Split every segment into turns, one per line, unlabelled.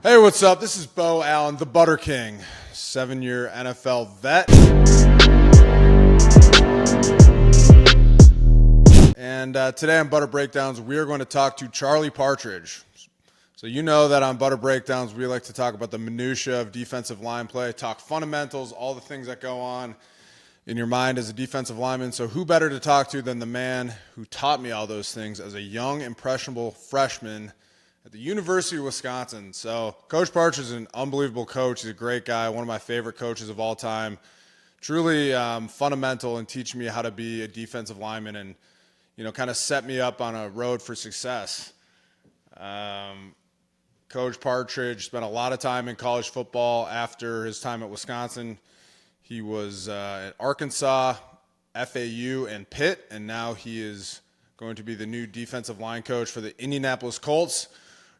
Hey, what's up? This is Beau Allen, the Butter King, 7-year NFL vet. And today on Butter Breakdowns, we are going to talk to Charlie Partridge. So you know that on Butter Breakdowns, we like to talk about the minutia of defensive line play, talk fundamentals, all the things that go on in your mind as a defensive lineman. So who better to talk to than the man who taught me all those things as a young, impressionable freshman at the University of Wisconsin. So Coach Partridge is an unbelievable coach. He's a great guy, one of my favorite coaches of all time. Truly fundamental in teaching me how to be a defensive lineman and, kind of set me up on a road for success. Coach Partridge spent a lot of time in college football after his time at Wisconsin. He was at Arkansas, FAU, and Pitt, and now he is going to be the new defensive line coach for the Indianapolis Colts.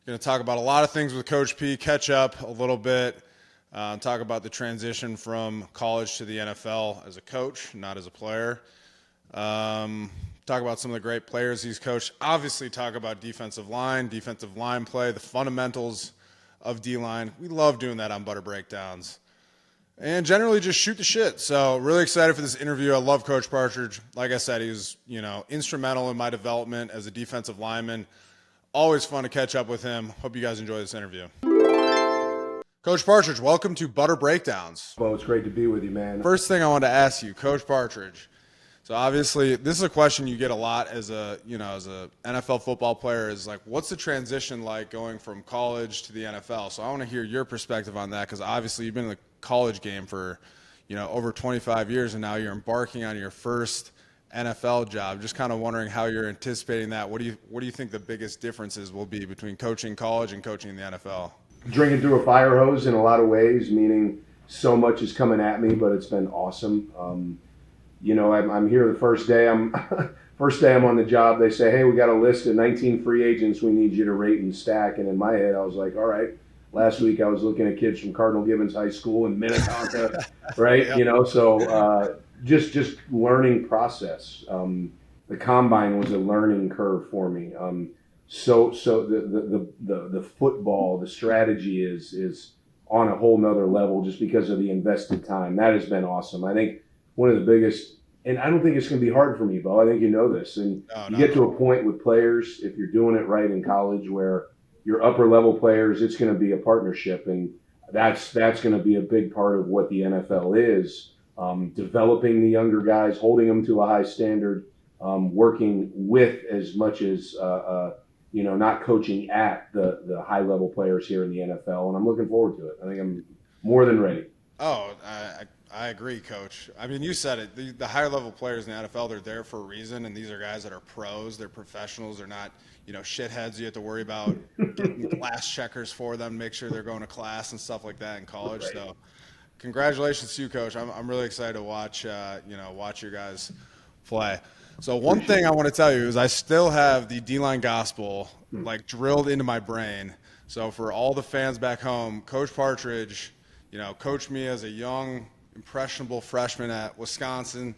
We're going to talk about a lot of things with Coach P, catch up a little bit, talk about the transition from college to the NFL as a coach, not as a player. Talk about some of the great players he's coached. Obviously talk about defensive line play, the fundamentals of D-line. We love doing that on Butter Breakdowns. And generally just shoot the shit. So really excited for this interview. I love Coach Partridge. Like I said, he was, instrumental in my development as a defensive lineman. Always fun to catch up with him. Hope you guys enjoy this interview. Coach Partridge, welcome to Butter Breakdowns.
Well, it's great to be with you, man.
First thing I want to ask you, Coach Partridge. So obviously, this is a question you get a lot as a NFL football player is like, what's the transition like going from college to the NFL? So I want to hear your perspective on that because obviously you've been in the college game for, over 25 years and now you're embarking on your first NFL job. Just kind of wondering how you're anticipating that. What do you think the biggest differences will be between coaching college and coaching in the NFL?
Drinking through a fire hose in a lot of ways, meaning so much is coming at me, but it's been awesome. I'm here the first day. I'm on the job. They say, hey, we got a list of 19 free agents we need you to rate and stack. And in my head, I was like, all right. Last week I was looking at kids from Cardinal Gibbons High School in Minnetonka, right? Yep. Just learning process. The combine was a learning curve for me. So the football, the strategy is on a whole nother level just because of the invested time. That has been awesome. I think one of the biggest, and I don't think it's going to be hard for me, Beau. I think you know this. And you get to a point with players, if you're doing it right in college, where your upper level players, it's going to be a partnership, and that's going to be a big part of what the NFL is. Developing the younger guys, holding them to a high standard, working with as much as not coaching at the high level players here in the NFL, and I'm looking forward to it. I think I'm more than ready.
Oh, I agree, Coach. I mean, you said it. The higher level players in the NFL, they're there for a reason, and these are guys that are pros. They're professionals. They're not, shitheads you have to worry about getting class checkers for them, make sure they're going to class and stuff like that in college. Right. So congratulations to you, Coach. I'm really excited to watch your guys play. So one thing I want to tell you is I still have the D-line gospel drilled into my brain. So for all the fans back home, Coach Partridge, coached me as a young, impressionable freshman at Wisconsin,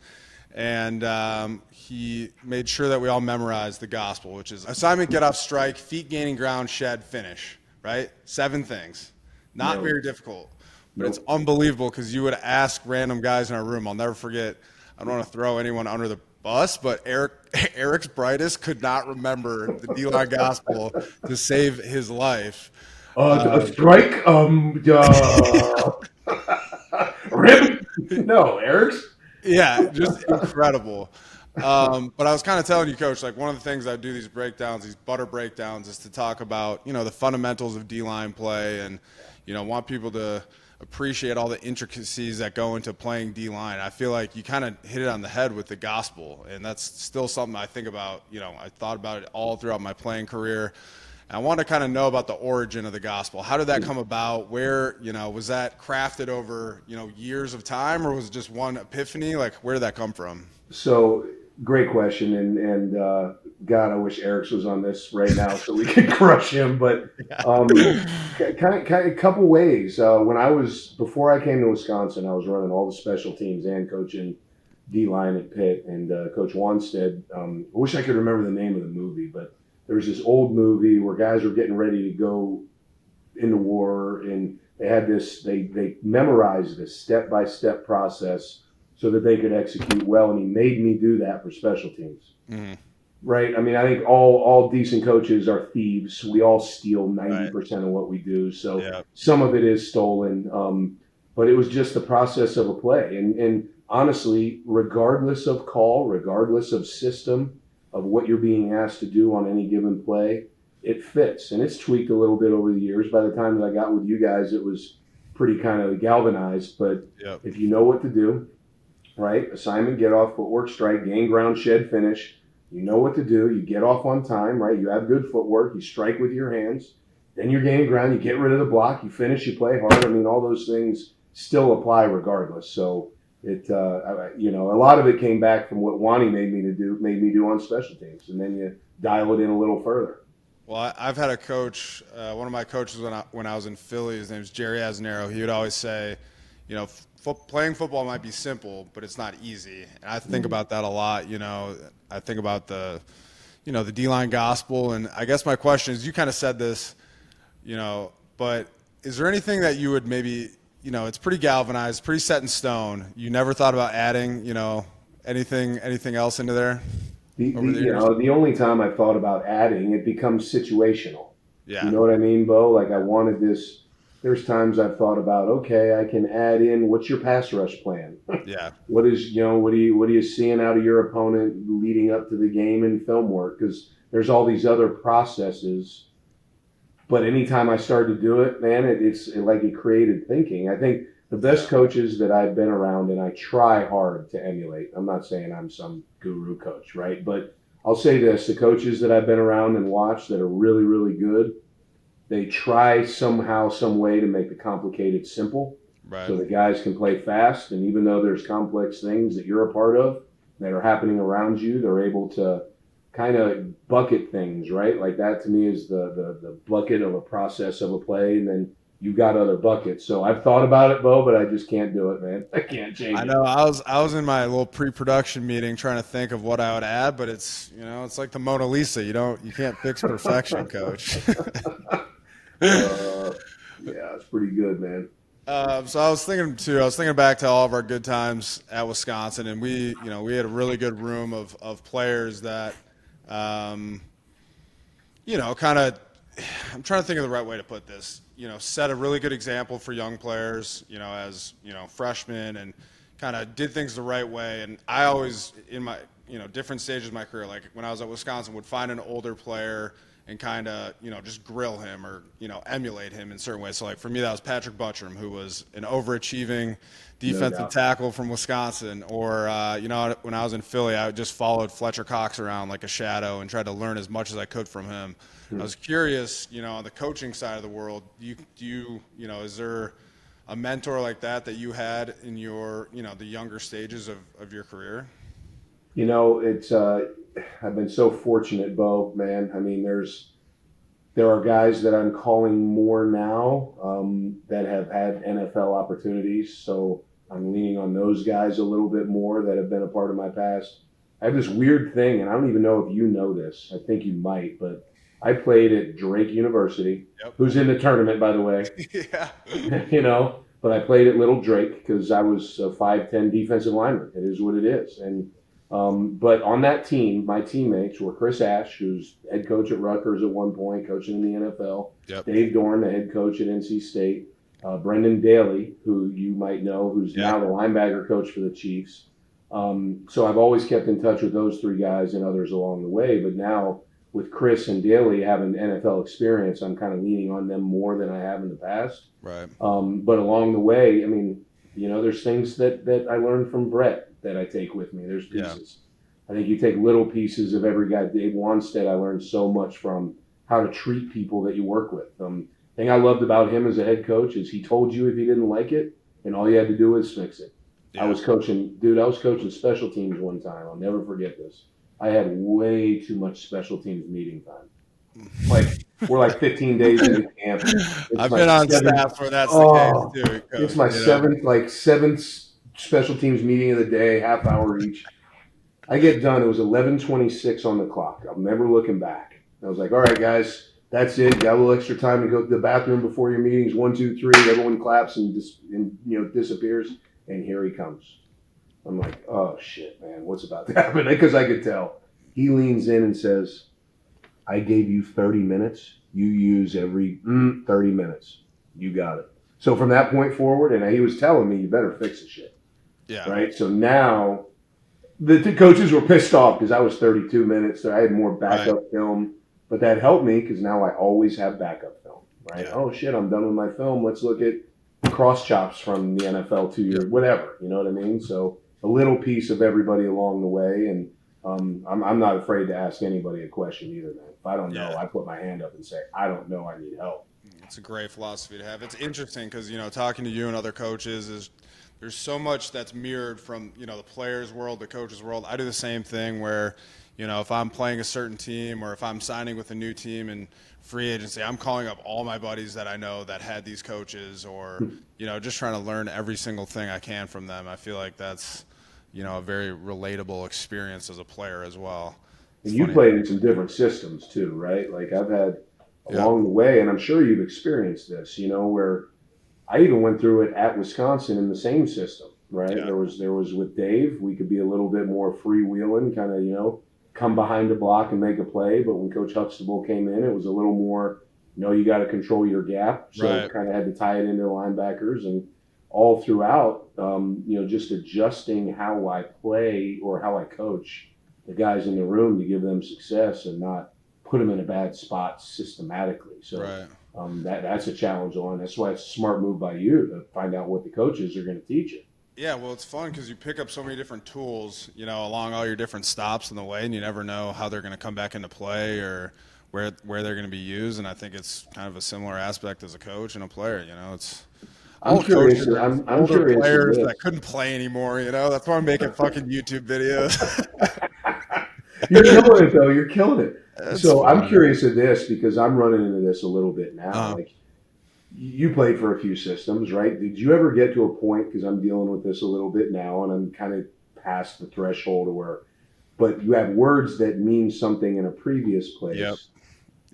and he made sure that we all memorized the gospel, which is assignment, get off, strike, feet gaining ground, shed, finish, right? 7 things. Not very difficult, but it's unbelievable because you would ask random guys in our room. I'll never forget. I don't want to throw anyone under the bus, but Eric's brightest could not remember the D-line gospel to save his life.
A strike, rip. No, Eric's.
Yeah, just incredible. But I was kind of telling you, Coach, one of the things I do these breakdowns, these butter breakdowns, is to talk about, the fundamentals of D-line play and, want people to appreciate all the intricacies that go into playing D-line. I feel like you kind of hit it on the head with the gospel, and that's still something I think about. I thought about it all throughout my playing career. I want to kind of know about the origin of the gospel. How did that come about? Where, was that crafted over, years of time, or was it just one epiphany? Where did that come from?
So, great question. And God, I wish Eric's was on this right now so we could crush him. But kind of a couple ways. Before I came to Wisconsin, I was running all the special teams and coaching D-line at Pitt. And Coach Wanstead, I wish I could remember the name of the movie, but there was this old movie where guys were getting ready to go into war, and they had this. They memorized this step-by-step process so that they could execute well, and he made me do that for special teams.
Mm-hmm.
Right. I mean, I think all decent coaches are thieves. We all steal 90% of what we do. So some of it is stolen. But it was just the process of a play. And honestly, regardless of call, regardless of system, of what you're being asked to do on any given play, it fits. And it's tweaked a little bit over the years. By the time that I got with you guys, it was pretty kind of galvanized. But if you know what to do, right? Assignment, get off, footwork, strike, gain ground, shed, finish. You know what to do. You get off on time, right? You have good footwork. You strike with your hands. Then you're gaining ground. You get rid of the block. You finish. You play hard. I mean, all those things still apply regardless. So it, a lot of it came back from what Wani made me do on special teams, and then you dial it in a little further.
Well, I've had a coach. One of my coaches when I was in Philly, his name was Jerry Asnero. He would always say, playing football might be simple, but it's not easy. And I think about that a lot. I think about the DLine gospel. And I guess my question is, you kind of said this, but is there anything that you would maybe, it's pretty galvanized, pretty set in stone. You never thought about adding, anything else into there?
The only time I thought about adding, it becomes situational.
Yeah.
You know what I mean, Beau? Like I wanted this. There's times I've thought about, okay, I can add in, what's your pass rush plan?
Yeah.
What are you seeing out of your opponent leading up to the game in film work? Because there's all these other processes. But anytime I started to do it, man, it's like it created thinking. I think the best coaches that I've been around, and I try hard to emulate. I'm not saying I'm some guru coach, right? But I'll say this: the coaches that I've been around and watched that are really, really good, they try somehow, some way to make the complicated simple, so the guys can play fast. And even though there's complex things that you're a part of that are happening around you, they're able to kind of bucket things, right? Like that to me is the bucket of a process of a play, and then you've got other buckets. So I've thought about it, Beau, but I just can't do it, man. I can't change it.
I know. I was in my little pre-production meeting trying to think of what I would add, but it's it's like the Mona Lisa. You can't fix perfection, Coach.
Yeah, it's pretty good, man.
So I was thinking back to all of our good times at Wisconsin, and we had a really good room of players that, kind of, I'm trying to think of the right way to put this, set a really good example for young players, as, freshmen, and kind of did things the right way. And I always, in my, different stages of my career, like when I was at Wisconsin, would find an older player and kind of, just grill him or, emulate him in certain ways. So, like, for me, that was Patrick Buttram, who was an overachieving defensive tackle from Wisconsin. Or, when I was in Philly, I just followed Fletcher Cox around like a shadow and tried to learn as much as I could from him. I was curious, on the coaching side of the world, is there a mentor like that you had in your, the younger stages of your career?
It's I've been so fortunate, Beau, man. I mean, there are guys that I'm calling more now that have had NFL opportunities. So I'm leaning on those guys a little bit more that have been a part of my past. I have this weird thing, and I don't even know if you know this. I think you might, but I played at Drake University, who's in the tournament, by the way.
Yeah.
But I played at Little Drake because I was a 5'10" defensive lineman. It is what it is. And but on that team, my teammates were Chris Ash, who's head coach at Rutgers at one point, coaching in the NFL. Dave Dorn, the head coach at NC State. Brendan Daly, who you might know, who's now the linebacker coach for the Chiefs. So I've always kept in touch with those three guys and others along the way. But now with Chris and Daly having NFL experience, I'm kind of leaning on them more than I have in the past.
Right.
But along the way, I mean, there's things that I learned from Brett that I take with me. There's pieces. I think you take little pieces of every guy. Dave Wanstead, I learned so much from how to treat people that you work with. The thing I loved about him as a head coach is he told you if he didn't like it, and all you had to do was fix it. I was coaching special teams one time. I'll never forget this. I had way too much special teams meeting time. We're like 15 days into camp.
I've been on staff where that's the case too. Coach,
it's my seventh special teams meeting of the day, half hour each. I get done. It was 11:26 on the clock. I'm never looking back. I was like, all right, guys, That's it. Got a little extra time to go to the bathroom before your meetings. 1, 2, 3. Everyone claps and disappears. And here he comes. I'm like, oh shit, man, what's about to happen? Because I could tell. He leans in and says, I gave you 30 minutes. You use every 30 minutes. You got it. So from that point forward, and he was telling me, you better fix the shit.
Yeah.
Right. So now the coaches were pissed off because I was 32 minutes. So I had more backup film. But that helped me because now I always have backup film, right? Yeah. Oh, shit, I'm done with my film. Let's look at cross chops from the NFL 2 years, whatever. You know what I mean? So a little piece of everybody along the way. And I'm not afraid to ask anybody a question either, man. If I don't know, I put my hand up and say, I don't know, I need help.
It's a great philosophy to have. It's interesting because, talking to you and other coaches there's so much that's mirrored from, the players' world, the coaches' world. I do the same thing where – if I'm playing a certain team or if I'm signing with a new team in free agency, I'm calling up all my buddies that I know that had these coaches or, just trying to learn every single thing I can from them. I feel like that's, a very relatable experience as a player as well.
And you played in some different systems too, right? Like I've had along the way, and I'm sure you've experienced this, where I even went through it at Wisconsin in the same system, right? Yeah. There was with Dave, we could be a little bit more freewheeling, kind of, come behind the block and make a play. But when Coach Huxtable came in, it was a little more, you got to control your gap. So kind of had to tie it into the linebackers and all throughout, just adjusting how I play or how I coach the guys in the room to give them success and not put them in a bad spot systematically. So that's a challenge on. That's why it's a smart move by you to find out what the coaches are going to teach you.
Yeah, well, it's fun because you pick up so many different tools, along all your different stops in the way, and you never know how they're going to come back into play or where they're going to be used. And I think it's kind of a similar aspect as a coach and a player.
I'm curious. I'm curious.
Players that couldn't play anymore. That's why I'm making fucking YouTube videos.
You're killing it, though. You're killing it. I'm curious of this because I'm running into this a little bit now. You played for a few systems, right? Did you ever get to a point, because I'm dealing with this a little bit now, and I'm kind of past the threshold where, but you have words that mean something in a previous place.
Yep.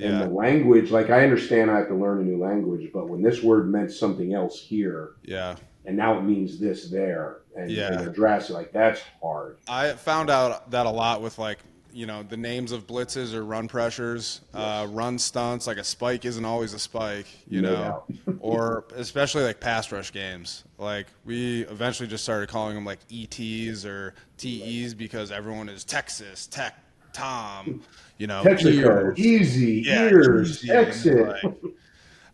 And the language, like I understand I have to learn a new language, but when this word meant something else here, and now it means this there, and address it, like that's hard.
I found out that a lot with the names of blitzes or run pressures, run stunts. Like a spike isn't always a spike, or especially like pass rush games. Like we eventually just started calling them like ETs or TEs because everyone is Texas, Tech, Tom,
Texaco, easy, ears, exit.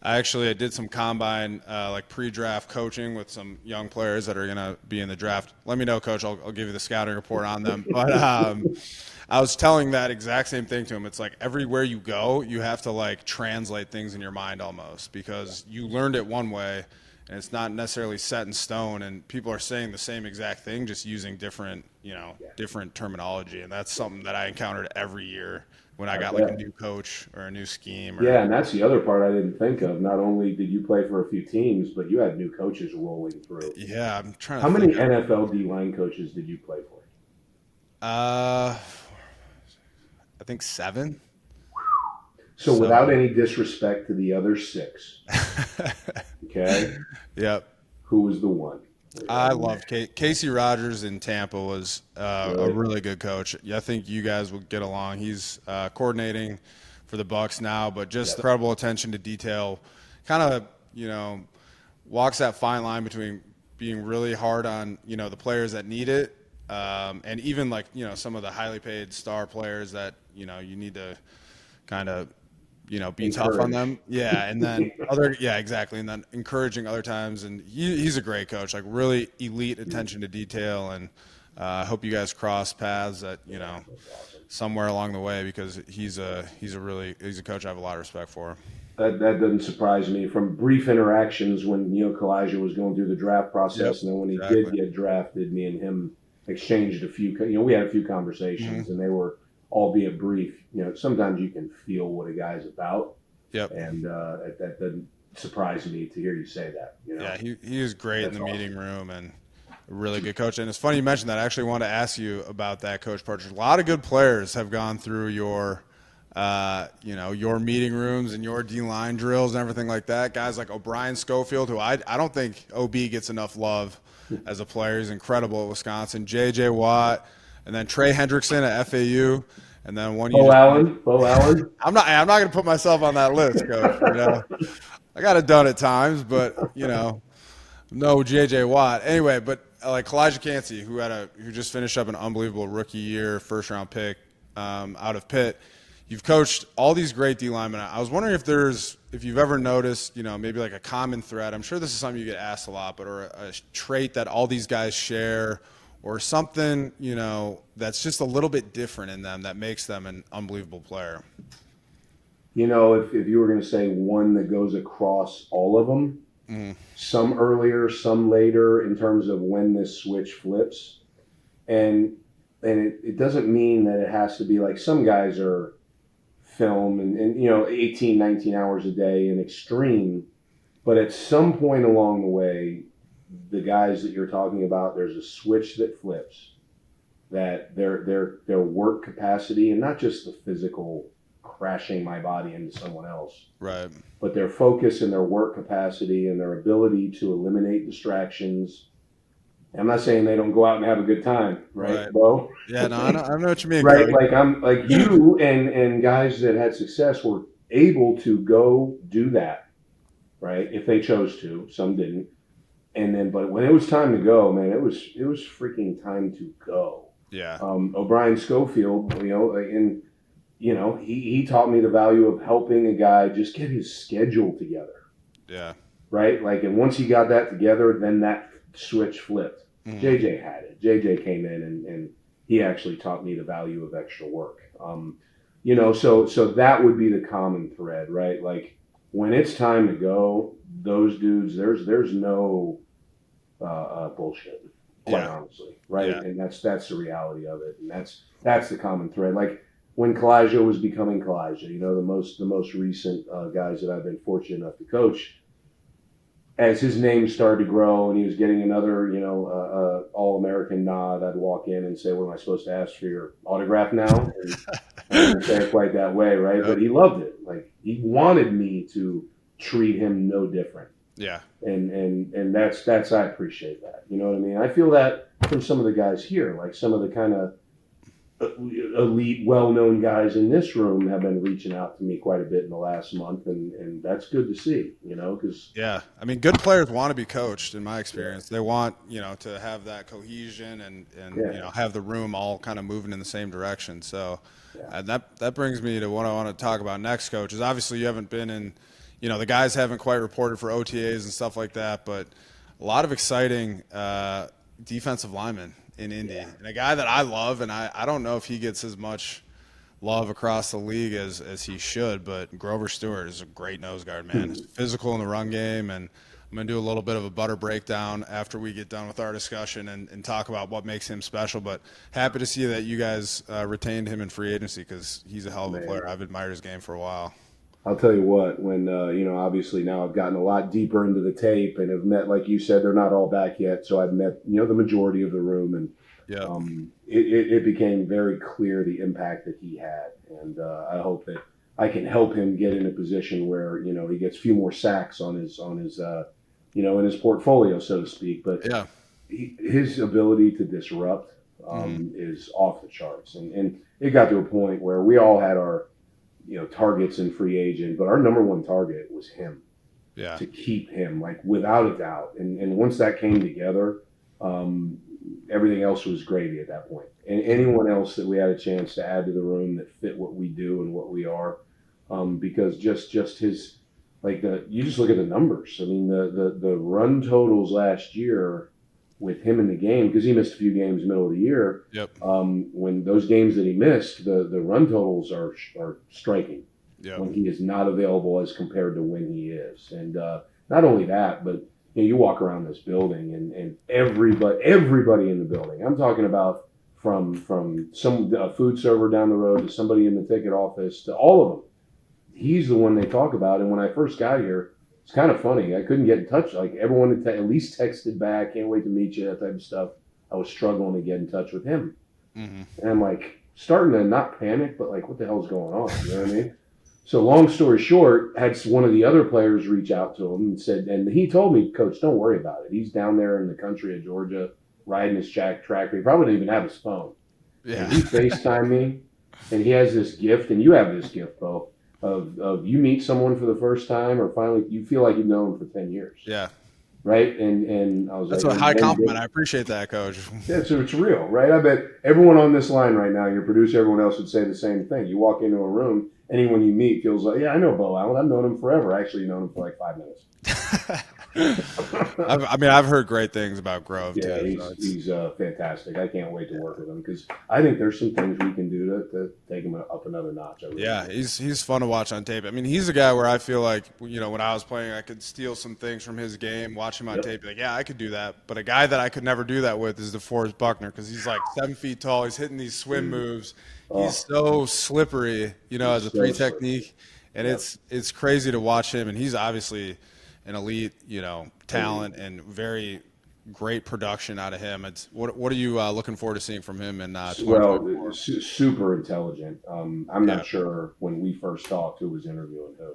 I did some combine, pre-draft coaching with some young players that are going to be in the draft. Let me know, Coach. I'll give you the scouting report on them. But I was telling that exact same thing to him. It's like everywhere you go, you have to translate things in your mind almost because you learned it one way and it's not necessarily set in stone. And people are saying the same exact thing, just using different, different terminology. And that's something that I encountered every year when I got a new coach or a new scheme.
And that's the other part I didn't think of. Not only did you play for a few teams, but you had new coaches rolling through.
Yeah, I'm trying to
How many NFL D-line coaches did you play for?
I think 7.
So without any disrespect to the other 6, okay?
Yep.
Who was the one?
I loved Casey Rogers in Tampa was a really good coach. I think you guys will get along. He's coordinating for the Bucs now, but just incredible attention to detail. Kind of, walks that fine line between being really hard on, the players that need it, and even some of the highly paid star players that, you need to kind of, be tough on them. Yeah. And then exactly. And then encouraging other times. And he's a great coach, really elite attention to detail. And I hope you guys cross paths at, somewhere along the way because he's a coach I have a lot of respect for.
That doesn't surprise me from brief interactions when, Calijah was going through the draft process. And then when he did get drafted, me and him exchanged a few, we had a few conversations and they were, albeit brief, sometimes you can feel what a guy's about. Yep. And that doesn't surprise me to hear you say that.
Yeah, he is great in the meeting room and a really good coach. And it's funny you mentioned that. I actually wanted to ask you about that, Coach Partridge. A lot of good players have gone through your your meeting rooms and your D-line drills and everything like that. Guys like O'Brien Schofield, who I don't think OB gets enough love as a player. He's incredible at Wisconsin. J.J. Watt, and then Trey Hendrickson at FAU. And then one
Beau Allen.
I'm not going to put myself on that list, Coach. I got it done at times, but no J.J. Watt. Anyway, but like Calijah Cancey, who just finished up an unbelievable rookie year, first round pick out of Pitt. You've coached all these great D linemen. I was wondering if you've ever noticed, maybe like a common thread. I'm sure this is something you get asked a lot, but or a trait that all these guys share, or something that's just a little bit different in them that makes them an unbelievable player.
If you were going to say one that goes across all of them, some earlier, some later, in terms of when this switch flips, and it doesn't mean that it has to be like some guys are film and 18, 19 hours a day and extreme, but at some point along the way, the guys that you're talking about, there's a switch that flips, that their work capacity, and not just the physical crashing my body into someone else,
right,
but their focus and their work capacity and their ability to eliminate distractions. I'm not saying they don't go out and have a good time, right, Beau?
Yeah, no, I know what you mean.
Right, like I'm like you and guys that had success were able to go do that, right? If they chose to, some didn't. And then, but when it was time to go, man, it was freaking time to go.
Yeah.
O'Brien Schofield, he taught me the value of helping a guy just get his schedule together.
Yeah.
Right? Like, and once he got that together, then that switch flipped. Mm-hmm. JJ had it. JJ came in and he actually taught me the value of extra work. So that would be the common thread, right? Like, when it's time to go, those dudes, there's no bullshit, quite honestly, right? Yeah. And that's the reality of it, and that's the common thread. Like when Calijah was becoming Calijah, the most recent guys that I've been fortunate enough to coach, as his name started to grow and he was getting another, All-American nod, I'd walk in and say, "What am I supposed to ask for your autograph now?" And I didn't say it quite that way, right? Yep. But he loved it. Like, he wanted me to treat him no different.
Yeah.
And that's I appreciate that. You know what I mean? I feel that from some of the guys here, like some of the kind of elite, well-known guys in this room have been reaching out to me quite a bit in the last month, and that's good to see, because
yeah, I mean, good players want to be coached. In my experience, they want to have that cohesion and have the room all kind of moving in the same direction. So that brings me to what I want to talk about next, Coach. Is obviously you haven't been in, the guys haven't quite reported for OTAs and stuff like that, but a lot of exciting defensive linemen in Indy, and a guy that I love, and I don't know if he gets as much love across the league as he should, but Grover Stewart is a great nose guard, man. He's physical in the run game, and I'm going to do a little bit of a butter breakdown after we get done with our discussion and talk about what makes him special, but happy to see that you guys retained him in free agency because he's a hell of a player. I've admired his game for a while.
I'll tell you what, when, obviously now I've gotten a lot deeper into the tape and have met, like you said, they're not all back yet. So I've met, the majority of the room, and it became very clear the impact that he had. And I hope that I can help him get in a position where, he gets a few more sacks on his in his portfolio, so to speak. But his ability to disrupt is off the charts. And it got to a point where we all had our, targets in free agent, but our number one target was him. To keep him, like, without a doubt. And once that came together, everything else was gravy at that point. And anyone else that we had a chance to add to the room that fit what we do and what we are, because just his, like, you just look at the numbers. I mean, the run totals last year with him in the game, because he missed a few games middle of the year. When those games that he missed, the run totals are striking. When he is not available as compared to when he is. And not only that, but you walk around this building and everybody in the building, I'm talking about from a food server down the road to somebody in the ticket office to all of them, he's the one they talk about. And when I first got here, it's kind of funny. I couldn't get in touch. Like, everyone had at least texted back, "Can't wait to meet you," that type of stuff. I was struggling to get in touch with him. And I'm like, starting to not panic, but like, what the hell's going on? You know what I mean? So long story short, had one of the other players reach out to him and said, and he told me, Coach, don't worry about it. He's down there in the country of Georgia riding his tractor. He probably didn't even have his phone.
Yeah.
And he FaceTimed me, and he has this gift, and you have this gift, Beau, of you meet someone for the first time, or finally you feel like you've known them for 10 years.
Yeah.
Right? And I was
That's
like,
a high compliment. I appreciate that, Coach.
yeah, so it's real, right? I bet everyone on this line right now, your producer, everyone else would say the same thing. You walk into a room, anyone you meet feels like, yeah, I know Beau Allen. I've known him forever. I actually known him for like 5 minutes.
I've heard great things about Grove.
Yeah,
too,
he's fantastic. I can't wait to work with him because I think there's some things we can do to take him up another notch.
Yeah, he's fun to watch on tape. I mean, he's a guy where I feel like, when I was playing, I could steal some things from his game, watch him on tape, like, yeah, I could do that. But a guy that I could never do that with is DeForest Buckner, because he's like 7 feet tall. He's hitting these swim moves. He's so slippery, as a three technique, and it's crazy to watch him. And he's obviously an elite, talent and very great production out of him. It's what are you looking forward to seeing from him in 2024?
Super intelligent. I'm not sure when we first talked who was interviewing who,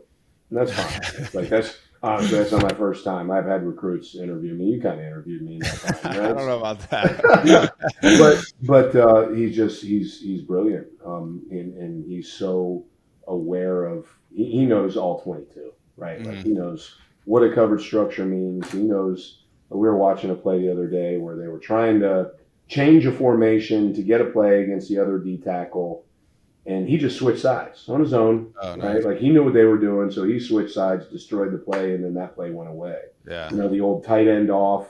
and that's fine. Like that's honestly, that's not my first time. I've had recruits interview me. You kind of interviewed me in that time, right?
I don't know about that.
but he's brilliant. And he's so aware of. He knows all 22, right?
Mm-hmm.
Like he knows what a coverage structure means. He knows. We were watching a play the other day where they were trying to change a formation to get a play against the other D tackle, and he just switched sides on his own, right?
Nice.
Like he knew what they were doing, so he switched sides, destroyed the play, and then that play went away.
Yeah.
The old tight end off,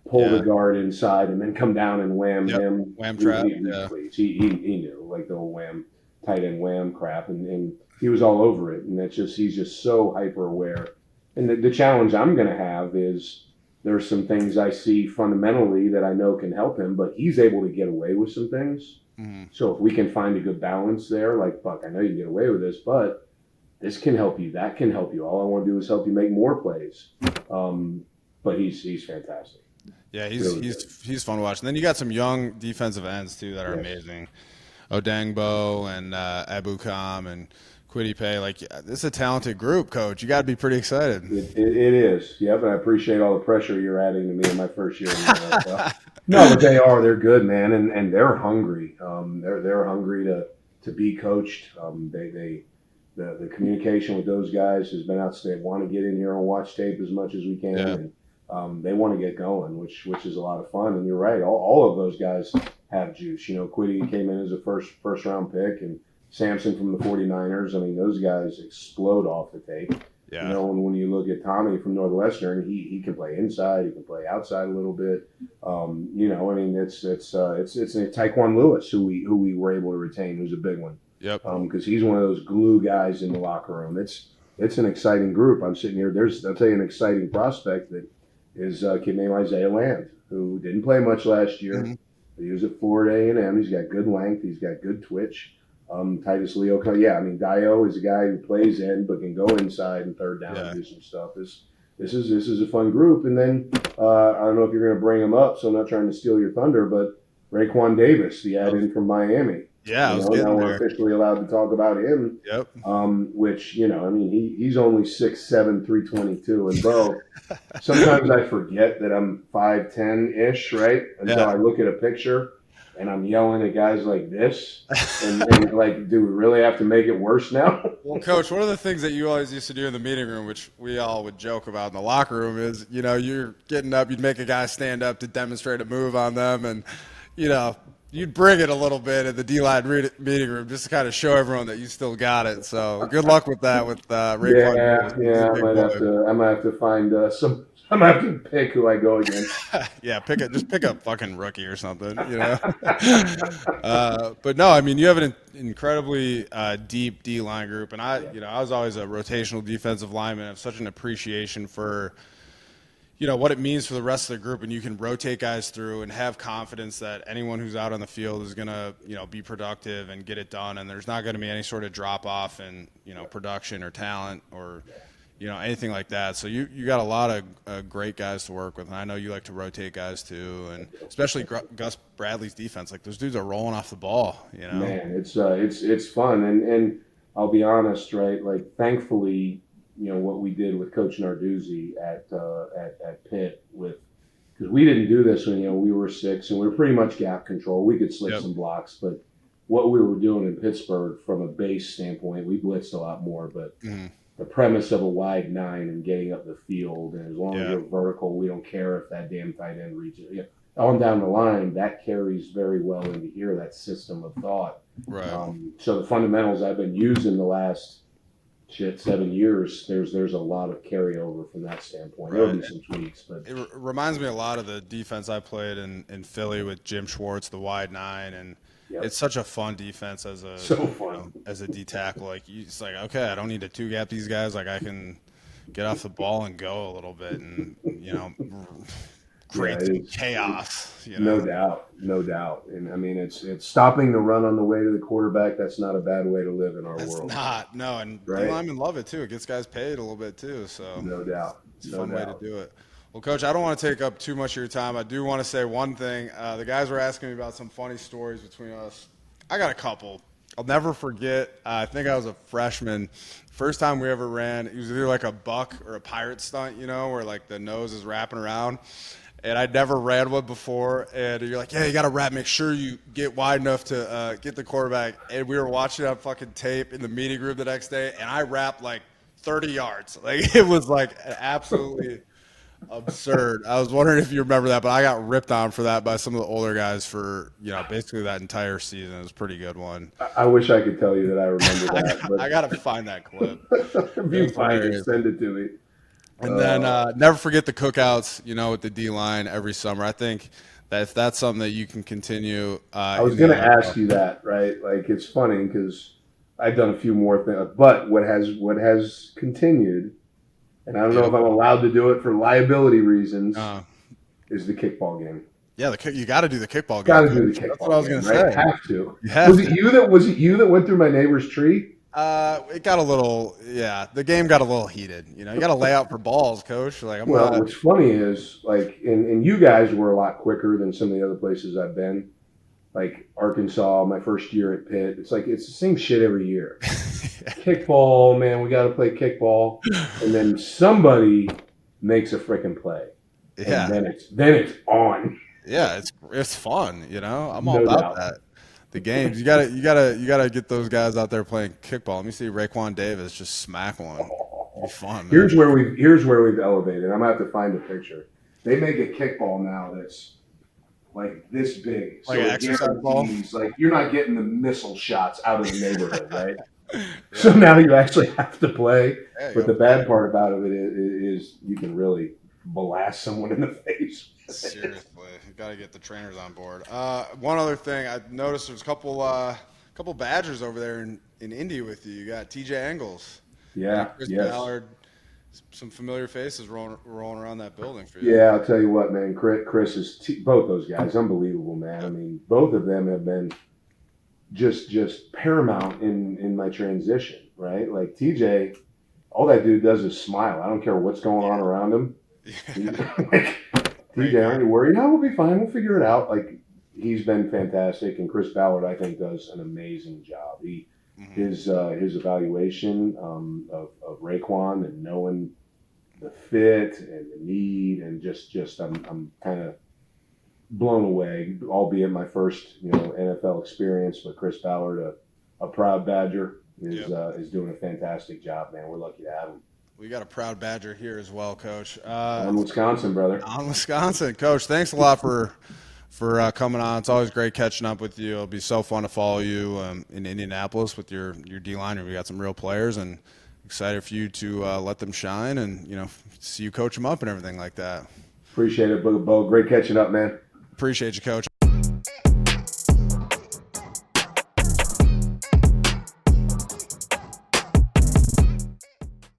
pull the guard inside, and then come down and wham him.
Wham trap.
He knew, like the old wham, tight end wham crap, and he was all over it. And he's just so hyper aware. And the challenge I'm going to have is there's some things I see fundamentally that I know can help him, but he's able to get away with some things. Mm-hmm. So if we can find a good balance there, like, Buck, I know you can get away with this, but this can help you. That can help you. All I want to do is help you make more plays. But he's fantastic.
Yeah, he's fun to watch. And then you got some young defensive ends too that are amazing. Odangbo and Abukam and Kwity Paye. Like, this is a talented group, Coach. You got to be pretty excited.
It is. Yep, and I appreciate all the pressure you're adding to me in my first year in the NFL. No, but they are. They're good, man, and they're hungry. They're hungry to be coached. The communication with those guys has been outstanding. Want to get in here and watch tape as much as we can.
Yeah.
And they want to get going, which is a lot of fun. And you're right. All of those guys have juice. Kwity came in as a first round pick, and Sampson from the 49ers. I mean, those guys explode off the tape.
Yeah.
And when you look at Tommy from Northwestern, he can play inside, he can play outside a little bit. I mean, it's Tyquan Lewis who we were able to retain, who's a big one.
Yep.
Because he's one of those glue guys in the locker room. It's an exciting group. I'm sitting here. I'll tell you an exciting prospect that is a kid named Isaiah Land, who didn't play much last year.
Mm-hmm.
But he was at Florida A&M. He's got good length. He's got good twitch. Titus Leo, Dio is a guy who plays in but can go inside and third down and do some stuff. This is a fun group. And then I don't know if you're going to bring him up, so I'm not trying to steal your thunder, but Raekwon Davis, the add-in from Miami.
Yeah,
now we're officially allowed to talk about him.
Yep.
Which I mean, he's only 6'7", 322, and Beau. Sometimes I forget that I'm 5'10" ish, right? Until I look at a picture. And I'm yelling at guys like this, and like, do we really have to make it worse now?
Well, Coach, one of the things that you always used to do in the meeting room, which we all would joke about in the locker room, is you're getting up, you'd make a guy stand up to demonstrate a move on them, and you'd bring it a little bit in the DLine meeting room just to kind of show everyone that you still got it. So good luck with that with Raekwon.
Yeah, I might have to find some. I'm gonna have to pick who I go against.
Yeah, pick a fucking rookie or something, But no, I mean, you have an incredibly deep D-line group, and I was always a rotational defensive lineman. I have such an appreciation for, what it means for the rest of the group, and you can rotate guys through and have confidence that anyone who's out on the field is gonna, be productive and get it done, and there's not going to be any sort of drop off in, production or talent or. anything like that. So you got a lot of great guys to work with, and I know you like to rotate guys too, and especially Gus Bradley's defense. Like those dudes are rolling off the ball.
Man, it's fun, and I'll be honest, right? Like thankfully, what we did with Coach Narduzzi at Pitt because we didn't do this when we were 6 and we were pretty much gap control. We could slip some blocks, but what we were doing in Pittsburgh from a base standpoint, we blitzed a lot more, but. The premise of a wide 9 and getting up the field, and as long as you're vertical, we don't care if that damn tight end reaches. On down the line, that carries very well into here, that system of thought.
Right.
So the fundamentals I've been using the last 7 years, there's a lot of carryover from that standpoint.
Right.
There'll be some tweaks, but
it reminds me a lot of the defense I played in Philly with Jim Schwartz, the wide 9, and it's such a fun defense as a as a D tackle. Like it's like, okay, I don't need to 2-gap these guys. Like I can get off the ball and go a little bit, and create some chaos.
No doubt. And I mean, it's stopping the run on the way to the quarterback. That's not a bad way to live in our world.
No, and D-linemen love it too. It gets guys paid a little bit too. So
no doubt,
it's a fun way to do it. Well, Coach, I don't want to take up too much of your time. I do want to say one thing. The guys were asking me about some funny stories between us. I got a couple. I'll never forget. I think I was a freshman. First time we ever ran, it was either like a buck or a pirate stunt, where like the nose is wrapping around. And I'd never ran one before. And you're like, yeah, you got to wrap. Make sure you get wide enough to get the quarterback. And we were watching that fucking tape in the meeting room the next day, and I wrapped like 30 yards. Like it was like absolutely absurd. I was wondering if you remember that, but I got ripped on for that by some of the older guys for basically that entire season. It was a pretty good one.
I wish I could tell you that I remember that.
I got to find that clip.
If you find it, send it to me.
And then never forget the cookouts. With the D-line every summer. I think that if that's something that you can continue.
I was going to ask you that, right? Like it's funny because I've done a few more things, but what has continued. And I don't know if I'm allowed to do it for liability reasons. Is the kickball game?
Yeah, you got to do the kickball game.
Got to do the kickball.
That's what I was going to say.
Right? Have to. Was it you that went through my neighbor's tree?
It got a little. Yeah, the game got a little heated. You got to lay out for balls, Coach. Like,
what's funny is and you guys were a lot quicker than some of the other places I've been. Like Arkansas, my first year at Pitt, it's the same shit every year. Kickball, man, we got to play kickball, and then somebody makes a freaking play, and then it's on.
Yeah, it's fun, I'm all about that. The games, you gotta get those guys out there playing kickball. Let me see Raekwon Davis just smack one. It'll be fun. Man.
Here's where we've elevated. I'm gonna have to find a picture. They make a kickball now that's like this big,
like an exercise ball.
Like you're not getting the missile shots out of the neighborhood, right? So now you actually have to play. But the bad part about it is you can really blast someone in the face.
Seriously, you got to get the trainers on board. One other thing, I noticed there's a couple Badgers over there in Indy with you. You got TJ Engels.
Yeah,
Chris Ballard. Some familiar faces rolling around that building for you.
Yeah, I'll tell you what, man. Chris is both those guys, unbelievable, man. I mean, both of them have been just paramount in my transition, right? Like TJ, all that dude does is smile. I don't care what's going on around him. Like, TJ, aren't you worried? No, we'll be fine. We'll figure it out. Like he's been fantastic, and Chris Ballard, I think, does an amazing job. His evaluation of Raekwon and knowing the fit and the need and just I'm kind of blown away, albeit my first NFL experience. But Chris Ballard, a proud Badger, is doing a fantastic job, man. We're lucky to have him.
We got a proud Badger here as well, Coach.
On Wisconsin, brother.
On Wisconsin, Coach. Thanks a lot for coming on. It's always great catching up with you. It'll be so fun to follow you in Indianapolis with your D-liner. We got some real players, and excited for you to let them shine and see you coach them up and everything like that.
Appreciate it, Beau. Great catching up, man.
Appreciate you, Coach.